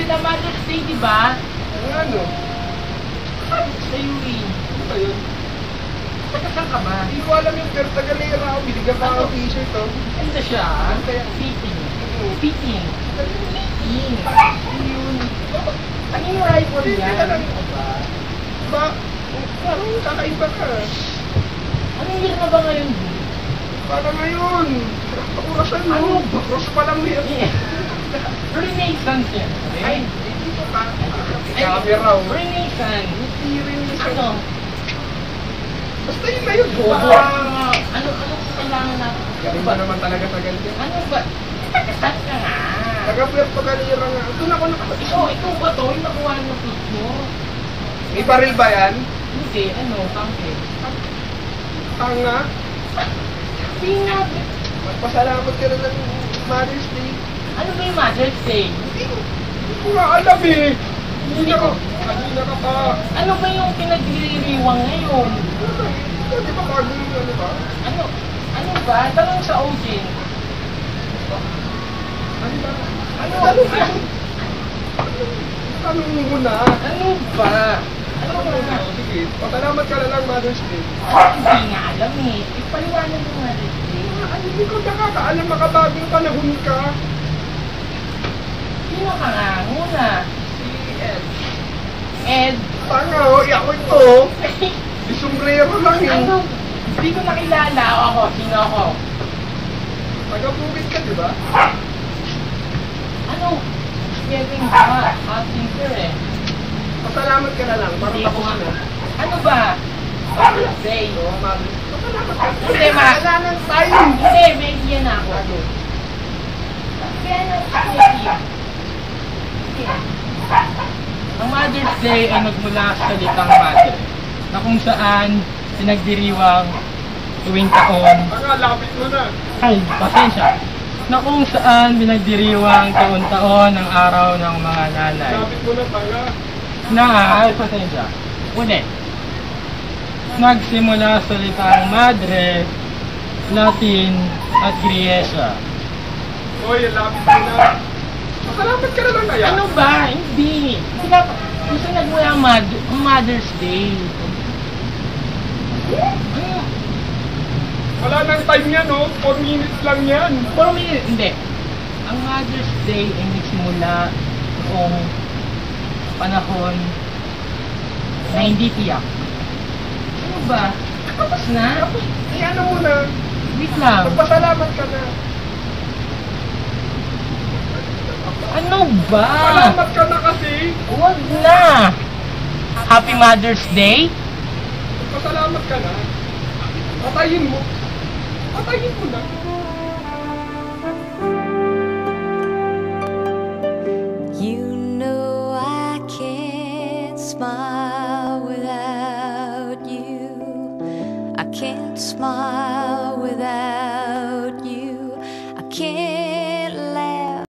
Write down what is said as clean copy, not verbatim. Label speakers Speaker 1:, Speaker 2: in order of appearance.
Speaker 1: sila Mother's Day, di ba?
Speaker 2: Ano?
Speaker 1: Sa'yo eh.
Speaker 2: Ano ba yun?
Speaker 1: Saan ka ba?
Speaker 2: Hindi ko alam yung pero tagalera ako. Binigyan pa ako t-shirt, oh.
Speaker 1: Ano siya?
Speaker 2: Ano kaya?
Speaker 1: Fitting.
Speaker 2: Ano?
Speaker 1: Fitting. Fitting.
Speaker 2: Yun.
Speaker 1: Ano yung rifle
Speaker 2: Hindi
Speaker 1: niya?
Speaker 2: ka lang.
Speaker 1: Ano ba?
Speaker 2: Ba? Parang kakaiba ka.
Speaker 1: Anong year na ba ngayon?
Speaker 2: Parang ngayon. Orasan mo.
Speaker 1: Ano?
Speaker 2: Cross pa lang yan.
Speaker 1: Renaissance yan.
Speaker 2: Ay, dito ka.
Speaker 1: Ay,
Speaker 2: Camera, oh.
Speaker 1: Renaissance.
Speaker 2: Hindi rin yung
Speaker 1: Ano?
Speaker 2: Basta yun na yun.
Speaker 1: Ano kailangan natin?
Speaker 2: Galing ba naman talaga sa ganito?
Speaker 1: Ano ba? Saan ka nga?
Speaker 2: Taga-Puerto Galera nga. Ito na ako nakapatid.
Speaker 1: Ito ba to? Yung nakuha ng picture?
Speaker 2: May baril ba yan?
Speaker 1: Hindi, ano, tangke.
Speaker 2: Tanga.
Speaker 1: Hindi nga.
Speaker 2: Magpasalamat ka na ng Mother's Day.
Speaker 1: Ano ba yung Mother's Day?
Speaker 2: Hindi ko nga alam eh. Kanina ka pa.
Speaker 1: Ano ba yung pinagdiriwang ngayon?
Speaker 2: Ito, di ba bagong ano ba?
Speaker 1: Ano ba? Tanong sa audience.
Speaker 2: Ano ba?
Speaker 1: Ano
Speaker 2: Ano
Speaker 1: ba?
Speaker 2: ba? Tanong mo na.
Speaker 1: Ano ba? Ano ba?
Speaker 2: Sige, pasalamat ka na lang Mother's Day.
Speaker 1: Hindi nga alam eh. Ipaliwanag yung Mother's Day.
Speaker 2: Ano, hindi ko nakakaalam makabagong panahon ka.
Speaker 1: Sino ka nga muna?
Speaker 2: Si Ed.
Speaker 1: Ed?
Speaker 2: Tanga oh, ako ito. Di sombrero lang eh.
Speaker 1: Ano? Hindi ko nakilala ako. Sino ako?
Speaker 2: Taga-bukid ka, di ba?
Speaker 1: Ano? Kevin ba? Hot singer eh.
Speaker 2: Pasalamat ka na lang, para
Speaker 1: Hindi
Speaker 2: tapos
Speaker 1: ko
Speaker 2: na.
Speaker 1: Ano ba? Mother's Day.
Speaker 2: Oo, Mother's Day. Pasalamat ka.
Speaker 1: Hindi, ma.
Speaker 2: Wala nang tayo.
Speaker 1: Hindi, may idea na ako.
Speaker 2: Ano?
Speaker 1: Kaya na, may idea. Ang Mother's Day ay nagmula sa salitang mother, na kung saan pinagdiriwang tuwing taon.
Speaker 2: Tanga, lapit mo na.
Speaker 1: Ay, pasensya. Na kung saan pinagdiriwang taon-taon ang araw ng mga nanay.
Speaker 2: Lapit mo na, tanga.
Speaker 1: Ay, pasensya. Ulit. Nagsimula sa salitang madre, Latin, at Griesa.
Speaker 2: Hoy, lapit mo na. Pasalamat ka na lang kaya.
Speaker 1: Ano ba? Hindi. Gusto nagmula ang Mother's Day. Ano?
Speaker 2: Wala nang time yan, oh. 4 minutes lang yan.
Speaker 1: Hindi. Ang Mother's Day ay nagsimula noong panahon na hindi tiyak. Ano ba? Tapos na?
Speaker 2: Ano mo na.
Speaker 1: Wait lang.
Speaker 2: Magpasalamat ka na.
Speaker 1: Ano ba?
Speaker 2: Salamat ka na kasi.
Speaker 1: Huwag na. Happy Mother's Day?
Speaker 2: Magpasalamat ka na. Patayin mo. Patayin mo na.